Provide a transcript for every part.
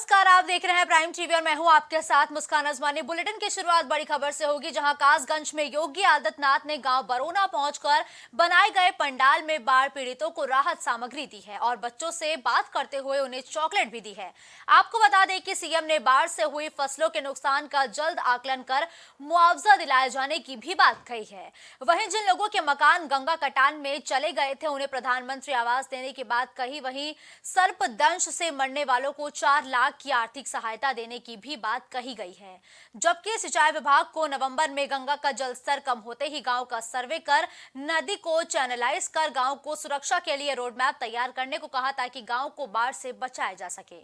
नमस्कार, आप देख रहे हैं प्राइम टीवी और मैं हूं आपके साथ मुस्कान अजमानी। बुलेटिन की शुरुआत बड़ी खबर से होगी, जहां कासगंज में योगी आदित्यनाथ ने गांव बरोना पहुंचकर बनाए गए पंडाल में बाढ़ पीड़ितों को राहत सामग्री दी है और बच्चों से बात करते हुए उन्हें चॉकलेट भी दी है। आपको बता दें कि सीएम ने बाढ़ से हुई फसलों के नुकसान का जल्द आकलन कर मुआवजा दिलाए जाने की भी बात कही है। वहीं जिन लोगों के मकान गंगा कटान में चले गए थे, उन्हें प्रधानमंत्री आवास देने की बात कही। वहीं सर्पदंश से मरने वालों को 4 लाख की आर्थिक सहायता देने की भी बात कही गई है। जबकि सिंचाई विभाग को नवंबर में गंगा का जलस्तर कम होते ही गांव का सर्वे कर नदी को चैनलाइज कर गांव को सुरक्षा के लिए रोड मैप तैयार करने को कहा, ताकि गांव को बाढ़ से बचाया जा सके।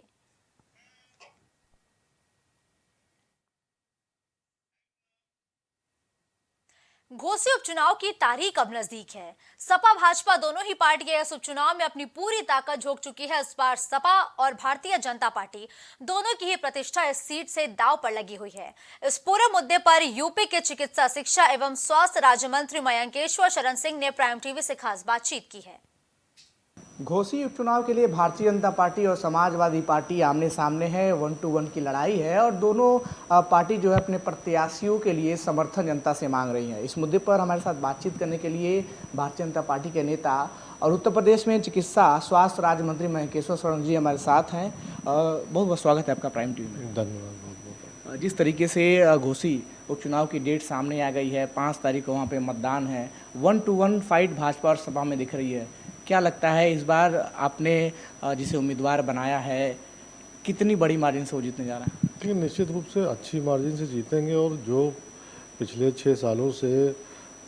घोसी उपचुनाव की तारीख अब नजदीक है। सपा भाजपा दोनों ही पार्टियां इस उपचुनाव में अपनी पूरी ताकत झोंक चुकी है। इस बार सपा और भारतीय जनता पार्टी दोनों की ही प्रतिष्ठा इस सीट से दांव पर लगी हुई है। इस पूरे मुद्दे पर यूपी के चिकित्सा, शिक्षा एवं स्वास्थ्य राज्य मंत्री मयंकेश्वर शरण सिंह ने प्राइम टीवी से खास बातचीत की है। घोसी उपचुनाव के लिए भारतीय जनता पार्टी और समाजवादी पार्टी आमने सामने है। 1 to 1 की लड़ाई है और दोनों पार्टी जो है अपने प्रत्याशियों के लिए समर्थन जनता से मांग रही है। इस मुद्दे पर हमारे साथ बातचीत करने के लिए भारतीय जनता पार्टी के नेता और उत्तर प्रदेश में चिकित्सा स्वास्थ्य राज्य मंत्री मयंकेश्वर शरण जी हमारे साथ हैं। बहुत बहुत स्वागत है आपका प्राइम टीवी में। धन्यवाद। जिस तरीके से घोसी उपचुनाव की डेट सामने आ गई है, 5 तारीख को वहाँ पे मतदान है, 1 to 1 फाइट भाजपा और सपा में दिख रही है। क्या लगता है इस बार आपने जिसे उम्मीदवार बनाया है, कितनी बड़ी मार्जिन से वो जीतने जा रहा है? देखिए, निश्चित रूप से अच्छी मार्जिन से जीतेंगे और जो पिछले 6 सालों से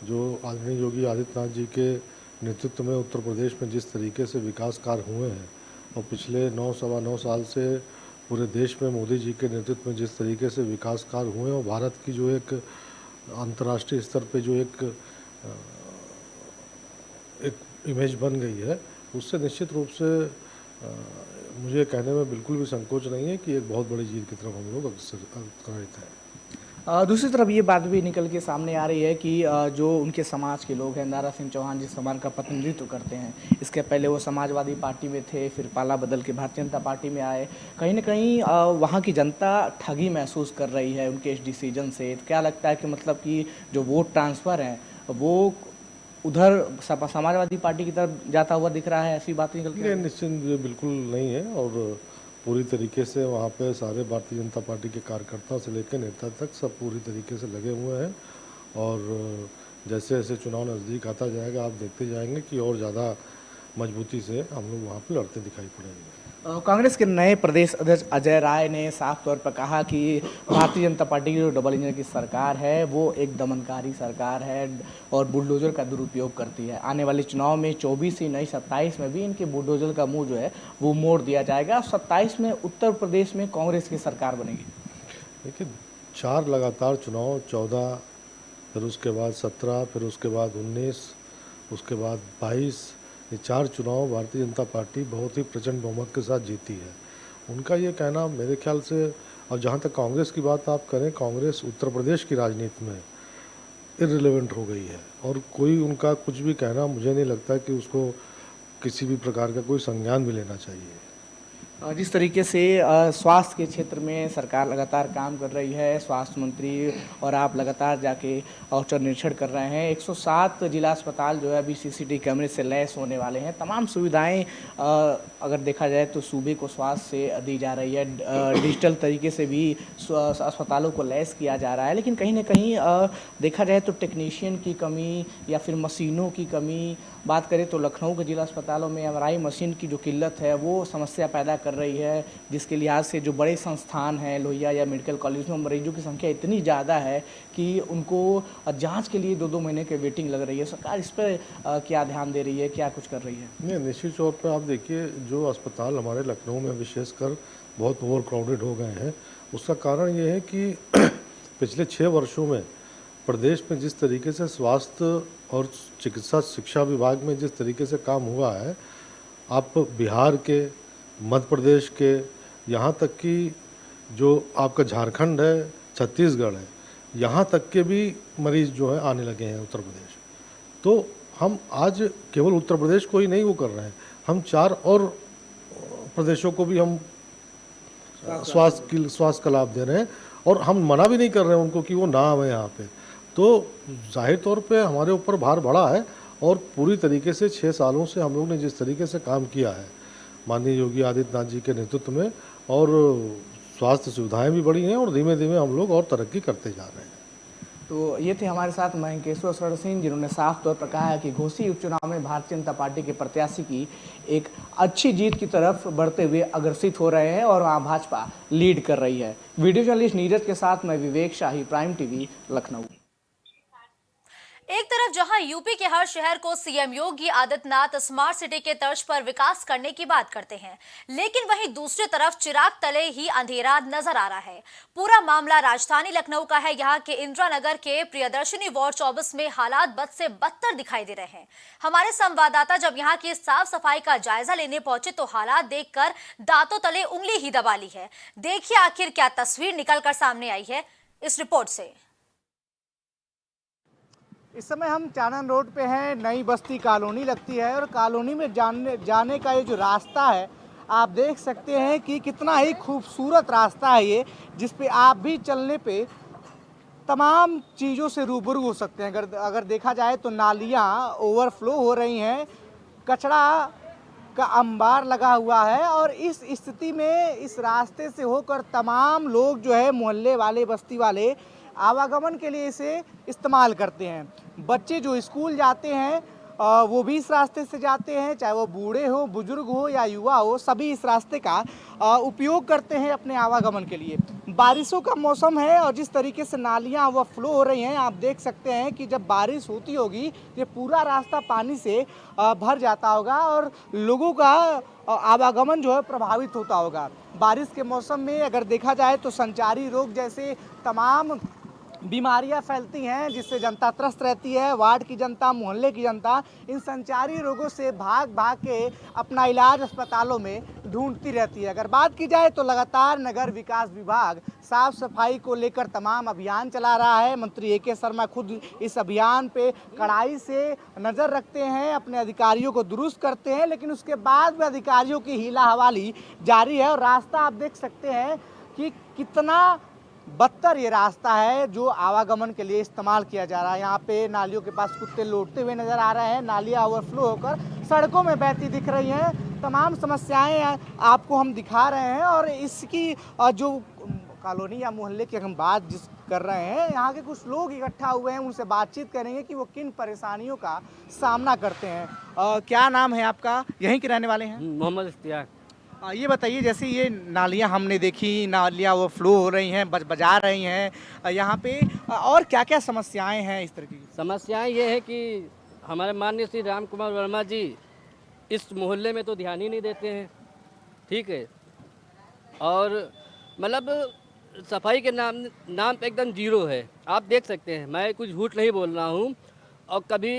जो आदरणीय योगी आदित्यनाथ जी के नेतृत्व में उत्तर प्रदेश में जिस तरीके से विकास कार्य हुए हैं और पिछले 9 सवा 9 साल से पूरे देश में मोदी जी के नेतृत्व में जिस तरीके से विकास कार्य हुए हैं और भारत की जो एक अंतर्राष्ट्रीय स्तर पे जो एक इमेज बन गई है, उससे निश्चित रूप से मुझे कहने में बिल्कुल भी संकोच नहीं है कि एक बहुत बड़ी जीत की तरफ हम लोग अग्रसर हैं। दूसरी तरफ ये बात भी निकल के सामने आ रही है कि जो उनके समाज के लोग हैं, दारा सिंह चौहान जिस समाज का प्रतिनिधित्व करते हैं, इसके पहले वो समाजवादी पार्टी में थे, फिर पाला बदल के भारतीय जनता पार्टी में आए। कहीं ना कहीं वहाँ की जनता ठगी महसूस कर रही है उनके इस डिसीजन से। तो क्या लगता है कि मतलब कि जो वोट ट्रांसफ़र है वो उधर समाजवादी पार्टी की तरफ जाता हुआ दिख रहा है? ऐसी बात निकल के निश्चित बिल्कुल नहीं है और पूरी तरीके से वहाँ पे सारे भारतीय जनता पार्टी के कार्यकर्ता से लेकर नेता तक सब पूरी तरीके से लगे हुए हैं और जैसे जैसे चुनाव नज़दीक आता जाएगा आप देखते जाएंगे कि और ज़्यादा मजबूती से हम लोग वहाँ पे लड़ते दिखाई पड़ेंगे। कांग्रेस के नए प्रदेश अध्यक्ष अजय राय ने साफ तौर पर कहा कि भारतीय जनता पार्टी की जो डबल इंजन की सरकार है वो एक दमनकारी सरकार है और बुलडोजर का दुरुपयोग करती है। आने वाले चुनाव में 24 ही नहीं 27 में भी इनके बुलडोजर का मुंह जो है वो मोड़ दिया जाएगा। 27 में उत्तर प्रदेश में कांग्रेस की सरकार बनेगी। देखिए, 4 लगातार चुनाव, 14, फिर उसके बाद 17, फिर उसके बाद 19, उसके बाद 22, ये 4 चुनाव भारतीय जनता पार्टी बहुत ही प्रचंड बहुमत के साथ जीती है। उनका ये कहना मेरे ख्याल से, और जहाँ तक कांग्रेस की बात आप करें, कांग्रेस उत्तर प्रदेश की राजनीति में इररिलेवेंट हो गई है और कोई उनका कुछ भी कहना मुझे नहीं लगता कि उसको किसी भी प्रकार का कोई संज्ञान भी लेना चाहिए। जिस तरीके से स्वास्थ्य के क्षेत्र में सरकार लगातार काम कर रही है, स्वास्थ्य मंत्री और आप लगातार जाके औचक निरीक्षण कर रहे हैं। 107 जिला अस्पताल जो है अभी सीसीटीवी कैमरे से लैस होने वाले हैं। तमाम सुविधाएं अगर देखा जाए तो सूबे को स्वास्थ्य से दी जा रही है। डिजिटल तरीके से भी अस्पतालों को लैस किया जा रहा है, लेकिन कहीं ना कहीं देखा जाए तो टेक्नीशियन की कमी या फिर मशीनों की कमी, बात करें तो लखनऊ के जिला अस्पतालों में एमआरआई मशीन की जो किल्लत है वो समस्या पैदा कर रही है, जिसके लिहाज से जो बड़े संस्थान हैं लोहिया या मेडिकल कॉलेज में मरीजों की संख्या इतनी ज़्यादा है कि उनको जांच के लिए 2-2 महीने की वेटिंग लग रही है। सरकार इस पर क्या ध्यान दे रही है, क्या कुछ कर रही है? नहीं, निश्चित तौर पर आप देखिए, जो अस्पताल हमारे लखनऊ में विशेषकर बहुत ओवर क्राउडेड हो गए हैं, उसका कारण ये है कि पिछले 6 वर्षों में प्रदेश में जिस तरीके से स्वास्थ्य और चिकित्सा शिक्षा विभाग में जिस तरीके से काम हुआ है, आप बिहार के, मध्य प्रदेश के, यहाँ तक कि जो आपका झारखंड है, छत्तीसगढ़ है, यहाँ तक के भी मरीज़ जो है आने लगे हैं उत्तर प्रदेश। तो हम आज केवल उत्तर प्रदेश को ही नहीं वो कर रहे हैं, हम 4 और प्रदेशों को भी हम स्वास्थ्य का लाभ दे रहे हैं, और हम मना भी नहीं कर रहे हैं उनको कि वो ना आवे यहाँ पे। तो जाहिर तौर पे हमारे ऊपर भार बढ़ा है, और पूरी तरीके से 6 सालों से हम लोग ने जिस तरीके से काम किया है माननीय योगी आदित्यनाथ जी के नेतृत्व में, और स्वास्थ्य सुविधाएं भी बढ़ी हैं, और धीमे धीमे हम लोग और तरक्की करते जा रहे हैं। तो ये थे हमारे साथ महेंकेश्वर शरण सिंह, जिन्होंने साफ तौर पर कहा है कि घोसी उपचुनाव में भारतीय जनता पार्टी के प्रत्याशी की एक अच्छी जीत की तरफ बढ़ते हुए अग्रसित हो रहे हैं और वहाँ भाजपा लीड कर रही है। वीडियो जर्नलिस्ट नीरज के साथ मैं विवेक शाही, प्राइम टीवी, लखनऊ। एक तरफ जहां यूपी के हर शहर को CM Yogi Adityanath smart city के तर्ज पर विकास करने की बात करते हैं, लेकिन वहीं दूसरी तरफ चिराग तले ही अंधेरा नजर आ रहा है। पूरा मामला राजधानी लखनऊ का है। यहां के इंदिरा नगर के प्रियदर्शनी वार्ड 24 में हालात बद से बदतर दिखाई दे रहे हैं। हमारे संवाददाता जब यहां की साफ सफाई का जायजा लेने पहुंचे तो हालात देखकर दांतों तले उंगली ही दबा ली है। देखिए आखिर क्या तस्वीर निकलकर सामने आई है इस रिपोर्ट से। इस समय हम चानन रोड पे हैं, नई बस्ती कॉलोनी लगती है, और कॉलोनी में जाने का ये जो रास्ता है, आप देख सकते हैं कि कितना ही खूबसूरत रास्ता है ये, जिस पे आप भी चलने पे तमाम चीज़ों से रूबरू हो सकते हैं। अगर देखा जाए तो नालियाँ ओवरफ्लो हो रही हैं, कचरा का अंबार लगा हुआ है, और इस स्थिति में इस रास्ते से होकर तमाम लोग जो है मोहल्ले वाले, बस्ती वाले आवागमन के लिए इसे इस्तेमाल करते हैं। बच्चे जो स्कूल जाते हैं वो भी इस रास्ते से जाते हैं, चाहे वो बूढ़े हो, बुजुर्ग हो या युवा हो, सभी इस रास्ते का उपयोग करते हैं अपने आवागमन के लिए। बारिशों का मौसम है और जिस तरीके से नालियाँ ओवरफ्लो हो रही हैं, आप देख सकते हैं कि जब बारिश होती होगी ये पूरा रास्ता पानी से भर जाता होगा और लोगों का आवागमन जो है प्रभावित होता होगा। बारिश के मौसम में अगर देखा जाए तो संचारी रोग जैसे तमाम बीमारियां फैलती हैं, जिससे जनता त्रस्त रहती है। वार्ड की जनता, मोहल्ले की जनता इन संचारी रोगों से भाग भाग के अपना इलाज अस्पतालों में ढूंढती रहती है। अगर बात की जाए तो लगातार नगर विकास विभाग साफ सफाई को लेकर तमाम अभियान चला रहा है। मंत्री ए के शर्मा खुद इस अभियान पे कड़ाई से नज़र रखते हैं, अपने अधिकारियों को दुरुस्त करते हैं, लेकिन उसके बाद भी अधिकारियों की हीला हवाली जारी है। और रास्ता आप देख सकते हैं कि कितना बदतर ये रास्ता है जो आवागमन के लिए इस्तेमाल किया जा रहा है। यहाँ पे नालियों के पास कुत्ते लौटते हुए नज़र आ रहे हैं, नालियाँ ओवरफ्लो होकर सड़कों में बहती दिख रही हैं। तमाम समस्याएं आपको हम दिखा रहे हैं, और इसकी जो कॉलोनी या मोहल्ले की हम बात जिस कर रहे हैं, यहाँ के कुछ लोग इकट्ठा हुए हैं, उनसे बातचीत करेंगे कि वो किन परेशानियों का सामना करते हैं। क्या नाम है आपका? यहीं के रहने वाले हैं? मोहम्मद इश्तियाक। ये बताइए, जैसे ये नालियाँ हमने देखी, नालियाँ वो फ्लो हो रही हैं, बजा रही हैं यहाँ पे, और क्या क्या समस्याएं हैं इस तरह की? समस्याएं ये है कि हमारे माननीय श्री राम कुमार वर्मा जी इस मोहल्ले में तो ध्यान ही नहीं देते हैं, ठीक है, और मतलब सफाई के नाम पे एकदम जीरो है। आप देख सकते हैं, मैं कुछ झूठ नहीं बोल रहा हूँ। और कभी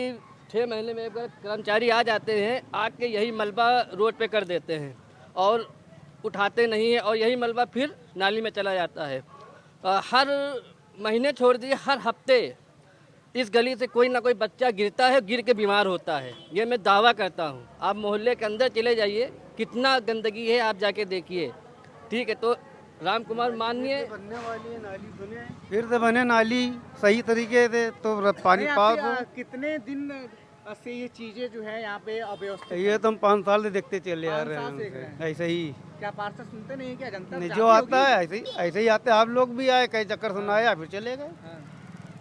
6 महीने में अगर कर्मचारी आ जाते हैं, आके यही मलबा रोड पे कर देते हैं और उठाते नहीं है, और यही मलबा फिर नाली में चला जाता है। हर महीने छोड़ दिए, हर हफ्ते इस गली से कोई ना कोई बच्चा गिरता है, गिर के बीमार होता है। ये मैं दावा करता हूँ। आप मोहल्ले के अंदर चले जाइए, कितना गंदगी है, आप जाके देखिए, ठीक है। तो राम कुमार माननीय बनने वाली है नाली, सुने फिर से बने नाली सही तरीके से तो पानी पास हो। कितने दिन से ये चीजें जो है यहाँ पे अव्यवस्थित? ये तो हम 5 साल से देखते चले आ रहे हैं ऐसे ही। क्या पार्षद सुनते नहीं है? क्या जनता नहीं, जो आता है ऐसे ही आते हैं। आप लोग भी आए, कई चक्कर सुनाया, फिर चले गए,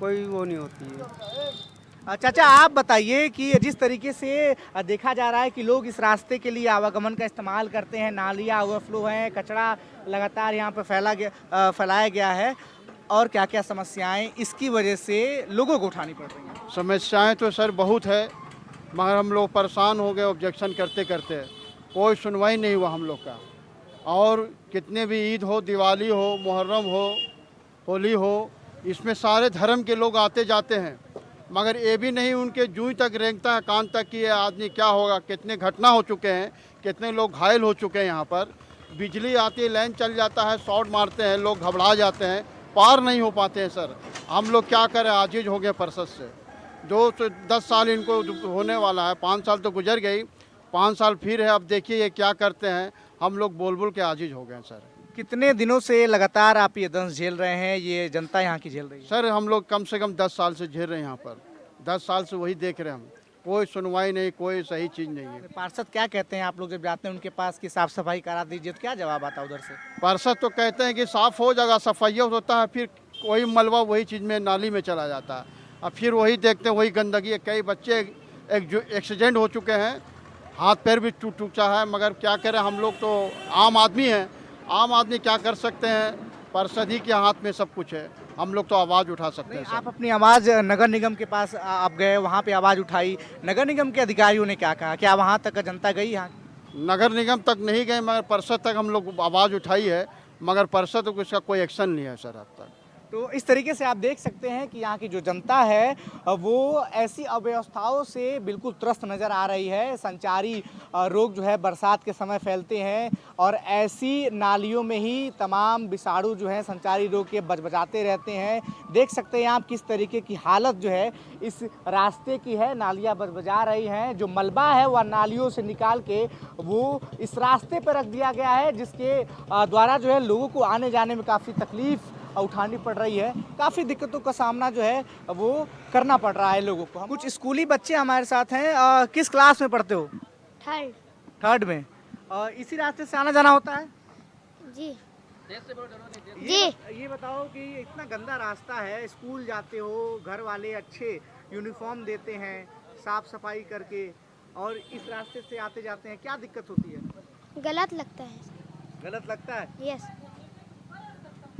कोई वो नहीं होती है। चाचा आप बताइए कि जिस तरीके से देखा जा रहा है कि लोग इस रास्ते के लिए आवागमन का इस्तेमाल करते हैं, नालियाँ ओवरफ्लो हैं, कचरा लगातार यहाँ पे फैलाया गया है, और क्या क्या समस्याएं इसकी वजह से लोगों को उठानी पड़ रही हैं? समस्याएं तो सर बहुत है, मगर हम लोग परेशान हो गए ऑब्जेक्शन करते करते, कोई सुनवाई नहीं हुआ हम लोग का। और कितने भी ईद हो, दिवाली हो, मुहर्रम हो, होली हो, इसमें सारे धर्म के लोग आते जाते हैं, मगर ये भी नहीं उनके जूई तक रेंगता है कान तक कि ये आदमी क्या होगा। कितने घटना हो चुके हैं, कितने लोग घायल हो चुके हैं। यहाँ पर बिजली आती है, लाइन चल जाता है, शॉर्ट मारते हैं, लोग घबरा जाते हैं, पार नहीं हो पाते हैं। सर हम लोग क्या करें, आजिज हो गए फरसत से। 10 साल इनको होने वाला है, 5 साल तो गुजर गई, 5 साल फिर है। अब देखिए ये क्या करते हैं, हम लोग बोल बोल के आजिज हो गए सर। कितने दिनों से लगातार आप ये दंश झेल रहे हैं, ये जनता यहाँ की झेल रही है? सर हम लोग कम से कम 10 साल से झेल रहे हैं यहाँ पर, 10 साल से वही देख रहे हैं हम, कोई सुनवाई नहीं, कोई सही चीज़ नहीं है। पार्षद क्या कहते हैं आप लोग जब जाते हैं उनके पास कि साफ सफाई करा दीजिए, तो क्या जवाब आता है उधर से? पार्षद तो कहते हैं कि साफ़ हो जाएगा, सफाइया होता है, फिर वही मलबा वही चीज़ में नाली में चला जाता है, अब फिर वही देखते हैं वही गंदगी है। कई बच्चे एक्सीडेंट हो चुके हैं, हाथ पैर भी टूटा है, मगर क्या करें, हम लोग तो आम आदमी हैं, आम आदमी क्या कर सकते हैं, पार्षद ही के हाथ में सब कुछ है, हम लोग तो आवाज़ उठा सकते हैं। आप अपनी आवाज़ नगर निगम के पास आप गए, वहाँ पे आवाज़ उठाई, नगर निगम के अधिकारियों ने क्या कहा? क्या वहाँ तक जनता गई यहाँ? नगर निगम तक नहीं गए, मगर पार्षद तक हम लोग आवाज़ उठाई है, मगर पार्षद को इसका कोई एक्शन नहीं है सर अब तक। तो इस तरीके से आप देख सकते हैं कि यहाँ की जो जनता है वो ऐसी अव्यवस्थाओं से बिल्कुल त्रस्त नज़र आ रही है। संचारी रोग जो है बरसात के समय फैलते हैं और ऐसी नालियों में ही तमाम विषाणु जो है संचारी रोग के बजबजाते रहते हैं। देख सकते हैं आप किस तरीके की हालत जो है इस रास्ते की है, नालियाँ बजबजा रही हैं। जो मलबा है वह नालियों से निकाल के वो इस रास्ते पर रख दिया गया है, जिसके द्वारा जो है लोगों को आने जाने में काफ़ी तकलीफ उठानी पड़ रही है, काफ़ी दिक्कतों का सामना जो है वो करना पड़ रहा है लोगों को। कुछ स्कूली बच्चे हमारे साथ हैं। किस क्लास में पढ़ते हो? थर्ड में। इसी रास्ते से आना जाना होता है? जी ये बताओ कि इतना गंदा रास्ता है, स्कूल जाते हो, घर वाले अच्छे यूनिफॉर्म देते हैं साफ सफाई करके, और इस रास्ते से आते जाते हैं, क्या दिक्कत होती है? गलत लगता है। गलत लगता है? यस।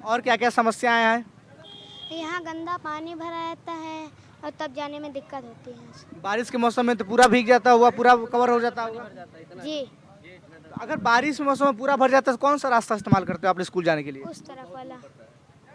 और क्या क्या समस्याएं हैं? यहाँ गंदा पानी भरा रहता है और तब जाने में दिक्कत होती है। बारिश के मौसम में तो पूरा भीग जाता हुआ, पूरा कवर हो जाता होगा। जी। तो अगर बारिश के मौसम में पूरा भर जाता है तो कौन सा रास्ता इस्तेमाल करते हो आप स्कूल जाने के लिए? उस तरफ वाला।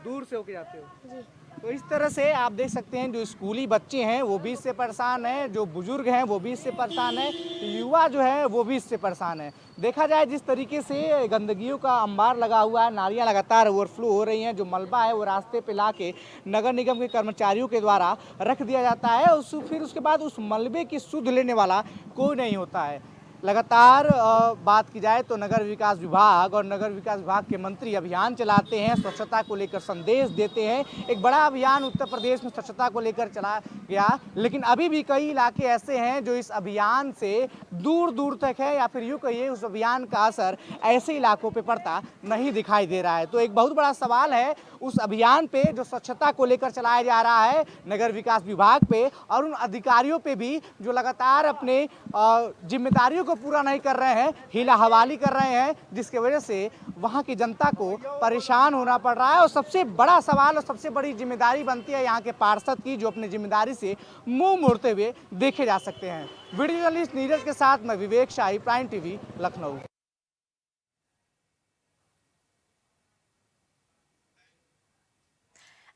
दूर से होके जाते हो? जी। तो इस तरह से आप देख सकते हैं जो स्कूली बच्चे हैं वो भी इससे परेशान हैं, जो बुजुर्ग हैं वो भी इससे परेशान है, युवा जो है वो भी इससे परेशान है। देखा जाए जिस तरीके से गंदगियों का अंबार लगा हुआ है, नालियाँ लगातार ओवरफ्लो हो रही हैं, जो मलबा है वो रास्ते पे ला के नगर निगम के कर्मचारियों के द्वारा रख दिया जाता है, फिर उसके बाद उस मलबे की सुध लेने वाला कोई नहीं होता है। लगातार बात की जाए तो नगर विकास विभाग और नगर विकास विभाग के मंत्री अभियान चलाते हैं, स्वच्छता को लेकर संदेश देते हैं। एक बड़ा अभियान उत्तर प्रदेश में स्वच्छता को लेकर चला गया, लेकिन अभी भी कई इलाके ऐसे हैं जो इस अभियान से दूर दूर तक है, या फिर यूँ कहिए उस अभियान का असर ऐसे इलाकों पे पड़ता नहीं दिखाई दे रहा है। तो एक बहुत बड़ा सवाल है उस अभियान पे जो स्वच्छता को लेकर चलाया जा रहा है नगर विकास विभाग पे, और उन अधिकारियों पे भी जो लगातार अपने जिम्मेदारियों को पूरा नहीं कर रहे हैं, हीला हवाली कर रहे हैं, जिसके वजह से वहां की जनता को परेशान होना पड़ रहा है। और सबसे बड़ा सवाल और सबसे बड़ी जिम्मेदारी बनती है यहाँ के पार्षद की, जो अपनी जिम्मेदारी से मुंह मोड़ते हुए देखे जा सकते हैं। वीडियो जर्नलिस्ट नीरज के साथ मैं विवेक शाही, प्राइम टीवी, लखनऊ।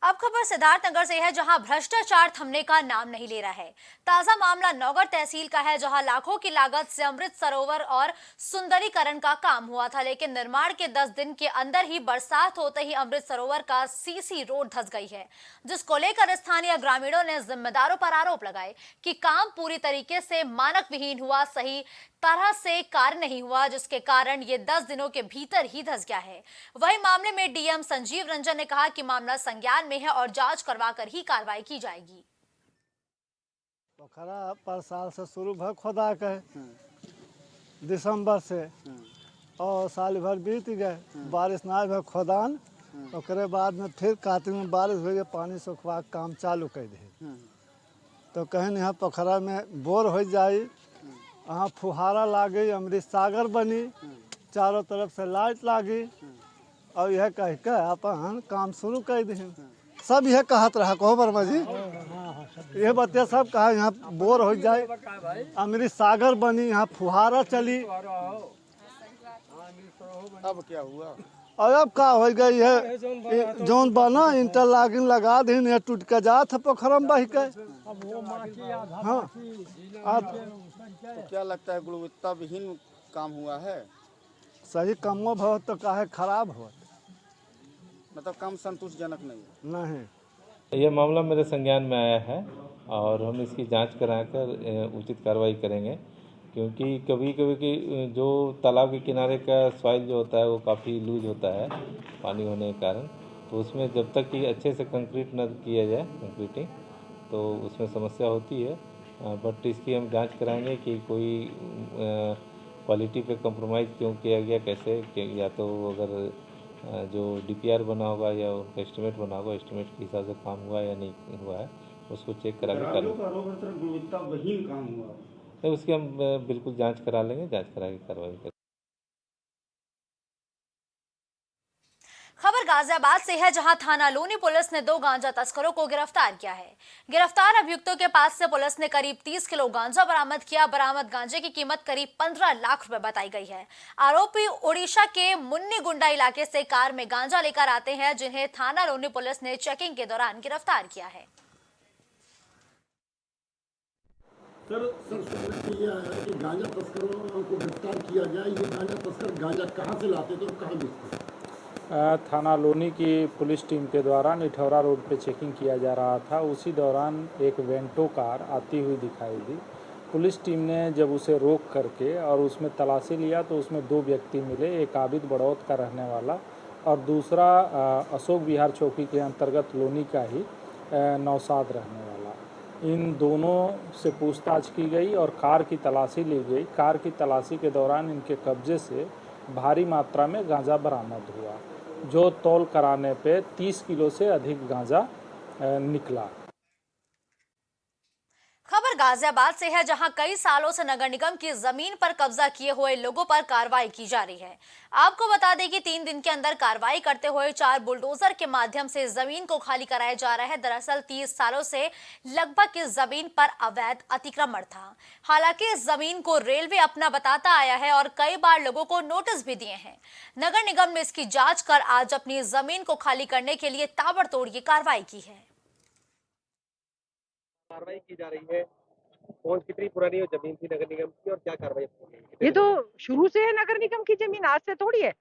अब खबर सिद्धार्थनगर से है, जहां भ्रष्टाचार थमने का नाम नहीं ले रहा है। ताजा मामला नौगढ़ तहसील का है, जहां लाखों की लागत से अमृत सरोवर और सुंदरीकरण का काम हुआ था, लेकिन निर्माण के 10 दिन के अंदर ही बरसात होते ही अमृत सरोवर का सीसी रोड धंस गई है, जिसको लेकर स्थानीय ग्रामीणों ने जिम्मेदारों पर आरोप लगाए कि काम पूरी तरीके से मानक विहीन हुआ, सही तरह से कार्य नहीं हुआ, जिसके कारण ये 10 दिनों के भीतर ही धंस गया है। वही मामले में डीएम संजीव रंजन ने कहा कि मामला संज्ञान में है और जांच करवाकर ही कार्रवाई की जाएगी। पोखरा पर साल से शुरू भर खोदा के दिसंबर से, और साल भर बीत गए, बारिश ना भर खोदान, ओकरे बाद में फिर कार्तिक में बारिश हुई, पानी सुखवा काम चालू कर दी। तो कहीं यहाँ पोखरा में बोर हो जाई, वहाँ फुहारा लागी, अमृत सागर बनी, चारों तरफ से लाइट लागी, और यह कह के अपन काम शुरू कर दी। सब यह कहत रहा, कहो वर्मा जी, यह बतिया सब कहा यहाँ बोर हो जाए, अमृत सागर बनी, यहाँ फुहारा चली। अब क्या हुआ? और अब का हो गई है, जोन बना इंटरलॉकिंग लगा दी, ये टूट के जात है पोखरा में बह के। हाँ, तो क्या लगता है गुणवत्ता विहीन काम हुआ है? सही कमो बहुत तो काहे खराब हो, मतलब काम संतोषजनक नहीं। यह मामला मेरे संज्ञान में आया है और हम इसकी जांच कराकर उचित कार्रवाई करेंगे। क्योंकि कभी कभी की जो तालाब के किनारे का सॉइल जो होता है वो काफ़ी लूज होता है पानी होने के कारण, तो उसमें जब तक कि अच्छे से कंक्रीट न किया जाए कंक्रीटिंग तो उसमें समस्या होती है। बट इसकी हम जांच कराएंगे कि कोई क्वालिटी पे कंप्रोमाइज़ क्यों किया गया, कैसे, या तो अगर जो DPR बना होगा या उनका एस्टिमेट बना होगा, एस्टिमेट के हिसाब से काम हुआ या नहीं हुआ है उसको चेक करा के गुणवत्ताहीन काम हुआ तो उसकी हम बिल्कुल जांच करा लेंगे, जांच करा के कार्रवाई करेंगे। खबर गाजियाबाद से है, जहां थाना लोनी पुलिस ने 2 गांजा तस्करों को गिरफ्तार किया है। गिरफ्तार अभियुक्तों के पास से पुलिस ने करीब 30 किलो गांजा बरामद किया। बरामद गांजे की कीमत करीब 15 लाख रुपए बताई गई है। आरोपी ओडिशा के मुन्नीगुंडा इलाके से कार में गांजा लेकर आते हैं, जिन्हें थाना लोनी पुलिस ने चेकिंग के दौरान गिरफ्तार किया है। सर कि गांजा तस्करों को गिरफ्तार किया गया। ये गांजा तस्कर गांजा कहाँ से लाते थे और कहाँ बेचते थे? थाना लोनी की पुलिस टीम के द्वारा निठौरा रोड पे चेकिंग किया जा रहा था। उसी दौरान एक वेंटो कार आती हुई दिखाई दी। पुलिस टीम ने जब उसे रोक करके और उसमें तलाशी लिया तो उसमें 2 व्यक्ति मिले, एक आबिद बड़ौत का रहने वाला और दूसरा अशोक विहार चौकी के अंतर्गत लोनी का ही नौसाद रहने वाला। इन दोनों से पूछताछ की गई और कार की तलाशी ली गई। कार की तलाशी के दौरान इनके कब्जे से भारी मात्रा में गांजा बरामद हुआ, जो तौल कराने पे 30 किलो से अधिक गांजा निकला। खबर गाजियाबाद से है, जहां कई सालों से नगर निगम की जमीन पर कब्जा किए हुए लोगों पर कार्रवाई की जा रही है। आपको बता दें कि 3 दिन के अंदर कार्रवाई करते हुए 4 बुलडोजर के माध्यम से जमीन को खाली कराया जा रहा है। दरअसल 30 सालों से लगभग इस जमीन पर अवैध अतिक्रमण था। हालांकि इस जमीन को रेलवे अपना बताता आया है और कई बार लोगों को नोटिस भी दिए हैं। नगर निगम ने इसकी जांच कर आज अपनी जमीन को खाली करने के लिए ताबड़तोड़ ये कार्रवाई की है। कार्रवाई की जा रही है। कौन कितनी पुरानी जमीन थी नगर निगम की और क्या कार्रवाई? ये तो शुरू से है नगर निगम की जमीन, आज से थोड़ी है।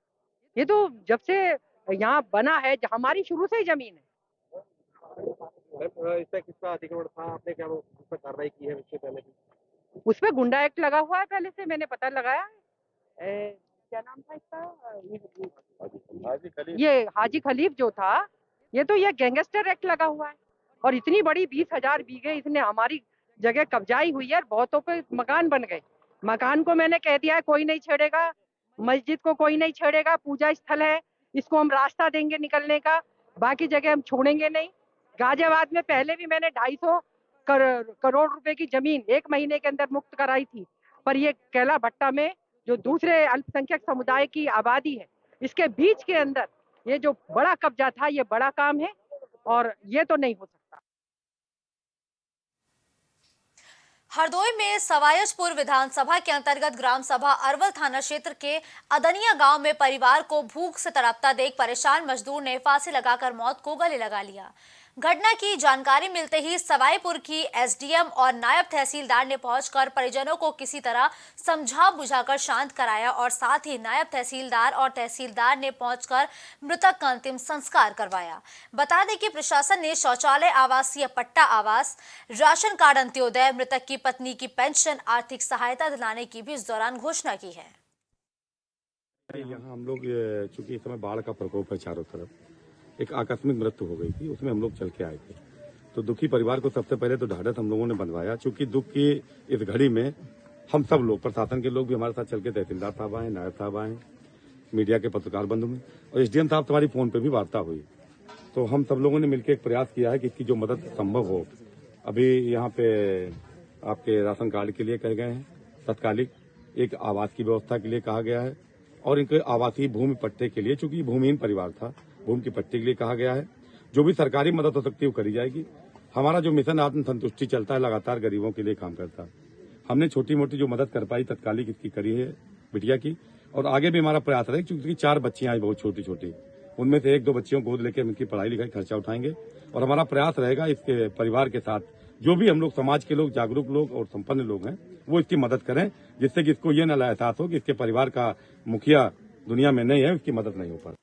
ये तो जब से यहाँ बना है, हमारी शुरू से ही जमीन है। इसका किसका अतिक्रमण था? आपने क्या उस पर कार्रवाई की है? उससे पहले उस पर गुंडा एक्ट लगा हुआ है, पहले से मैंने पता लगाया। क्या नाम था इसका? ये हाजी खलीफ जो था, ये तो ये गैंगस्टर एक्ट लगा हुआ है। और इतनी बड़ी 20,000 बीघे इसने हमारी जगह कब्जाई हुई है। बहुतों पे मकान बन गए। मकान को मैंने कह दिया है कोई नहीं छेड़ेगा, मस्जिद को कोई नहीं छेड़ेगा, पूजा स्थल है, इसको हम रास्ता देंगे निकलने का, बाकी जगह हम छोड़ेंगे नहीं। गाजियाबाद में पहले भी मैंने 250 करोड़ रुपए की जमीन 1 महीने के अंदर मुक्त कराई थी, पर ये कैला भट्टा में जो दूसरे अल्पसंख्यक समुदाय की आबादी है, इसके बीच के अंदर ये जो बड़ा कब्जा था, ये बड़ा काम है और ये तो नहीं हो सकता। हरदोई में सवायजपुर विधानसभा के अंतर्गत ग्राम सभा अरवल थाना क्षेत्र के अदनिया गांव में परिवार को भूख से तड़पता देख परेशान मजदूर ने फांसी लगाकर मौत को गले लगा लिया। घटना की जानकारी मिलते ही सवाईपुर की एसडीएम और नायब तहसीलदार ने पहुंचकर परिजनों को किसी तरह समझा बुझाकर शांत कराया और साथ ही नायब तहसीलदार और तहसीलदार ने पहुंचकर मृतक का अंतिम संस्कार करवाया। बता दें कि प्रशासन ने शौचालय, आवासीय पट्टा आवास, राशन कार्ड अंत्योदय, मृतक की पत्नी की पेंशन, आर्थिक सहायता दिलाने की भी इस दौरान घोषणा की है। यहाँ हम लोग चूंकि इस समय बाढ़ का प्रकोप है चारों तरफ, एक आकस्मिक मृत्यु हो गई थी, उसमें हम लोग चल के आए थे। तो दुखी परिवार को सबसे पहले तो ढाढ़स हम लोगों ने बंधवाया। चूंकि दुख की इस घड़ी में हम सब लोग, प्रशासन के लोग भी हमारे साथ चल के, तहसीलदार साहब आए, नायब साहब आए, मीडिया के पत्रकार बंधु में, और एसडीएम साहब तुम्हारी फोन पे भी वार्ता हुई। तो हम सब लोगों ने मिलकर एक प्रयास किया है कि इसकी जो मदद संभव हो। अभी यहाँ पे आपके राशन कार्ड के लिए कहे गए हैं, तत्कालिक एक आवास की व्यवस्था के लिए कहा गया है, और इनके आवासीय भूमि पट्टे के लिए, चूंकि भूमिहीन परिवार था, भूमि की पट्टे के लिए कहा गया है। जो भी सरकारी मदद हो सकती है वो करी जाएगी। हमारा जो मिशन आत्म संतुष्टि चलता है, लगातार गरीबों के लिए काम करता है। हमने छोटी मोटी जो मदद कर पाई तत्कालिक इसकी करी है बिटिया की, और आगे भी हमारा प्रयास रहेगा। क्योंकि 4 बच्चियां आई बहुत छोटी छोटी, उनमें से 1-2 बच्चियों को गोद लेकर उनकी पढ़ाई लिखाई खर्चा उठाएंगे, और हमारा प्रयास रहेगा इसके परिवार के साथ जो भी हम लोग समाज के लोग, जागरूक लोग और संपन्न लोग हैं, वो इसकी मदद करें, जिससे कि इसको ये न एहसास हो कि इसके परिवार का मुखिया दुनिया में नहीं है, उसकी मदद नहीं हो पाती।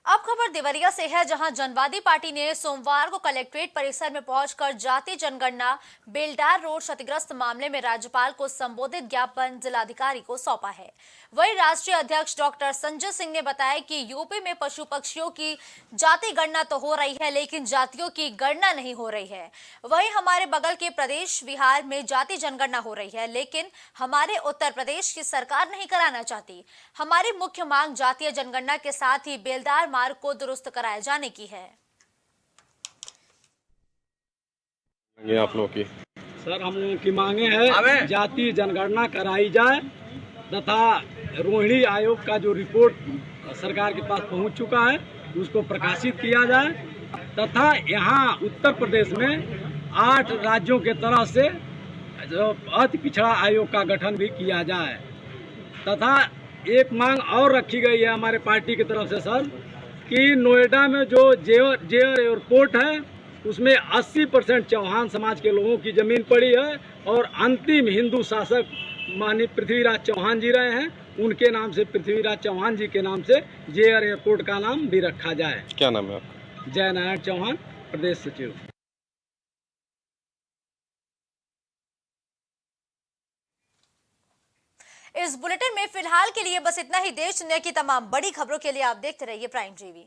अब खबर देवरिया से है, जहां जनवादी पार्टी ने सोमवार को कलेक्ट्रेट परिसर में पहुंचकर जाति जनगणना बेलडार रोड क्षतिग्रस्त मामले में राज्यपाल को संबोधित ज्ञापन जिलाधिकारी को सौंपा है। वहीं राष्ट्रीय अध्यक्ष डॉक्टर संजय सिंह ने बताया कि यूपी में पशु पक्षियों की जाति गणना तो हो रही है, लेकिन जातियों की गणना नहीं हो रही है। वहीं हमारे बगल के प्रदेश बिहार में जाति जनगणना हो रही है, लेकिन हमारे उत्तर प्रदेश की सरकार नहीं कराना चाहती। हमारी मुख्य मांग जातीय जनगणना के साथ ही बेलदार मार्ग को दुरुस्त कराए जाने की है। ये आप लोगों की सर, हम लोगों की मांगे हैं जातीय जनगणना कराई जाए तथा रोहिणी आयोग का जो रिपोर्ट सरकार के पास पहुंच चुका है उसको प्रकाशित किया जाए तथा यहाँ उत्तर प्रदेश में 8 राज्यों के तरह से जो अति पिछड़ा आयोग का गठन भी किया जाए तथा एक मांग और रखी गई है हमारे पार्टी की तरफ से सर कि नोएडा में जो जेयर एयरपोर्ट है उसमें 80% चौहान समाज के लोगों की जमीन पड़ी है और अंतिम हिंदू शासक माननीय पृथ्वीराज चौहान जी रहे हैं, उनके नाम से पृथ्वीराज चौहान जी के नाम से जेयर एयरपोर्ट का नाम भी रखा जाए। क्या नाम है आपका? जय नारायण चौहान, प्रदेश सचिव। इस बुलेटिन में फिलहाल के लिए बस इतना ही। देश दुनिया की तमाम बड़ी खबरों के लिए आप देखते रहिए प्राइम टीवी।